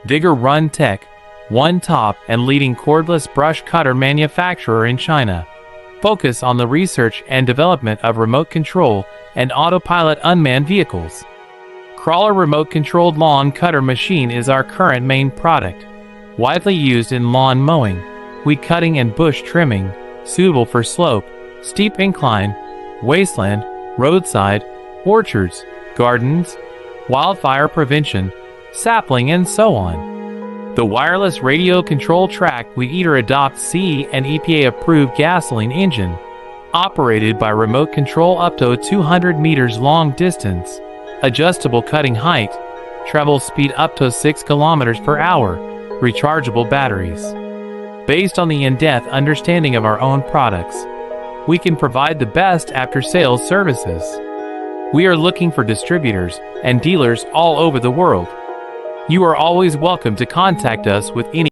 Vigor Run Tech, one top and leading cordless brush cutter manufacturer in China. Focus on the research and development of remote control and autopilot unmanned vehicles. Crawler remote-controlled lawn cutter machine is our current main product. Widely used in lawn mowing, weed cutting and bush trimming, suitable for slope, steep incline, wasteland, roadside, orchards, gardens, wildfire prevention, sapling and so on. The wireless radio control track weed eater adopts CE and EPA approved gasoline engine, operated by remote control up to 200 meters long distance, adjustable cutting height, travel speed up to 6 kilometers per hour, rechargeable batteries. Based on the in-depth understanding of our own products, we can provide the best after-sales services. We are looking for distributors and dealers all over the world. You are always welcome to contact us with any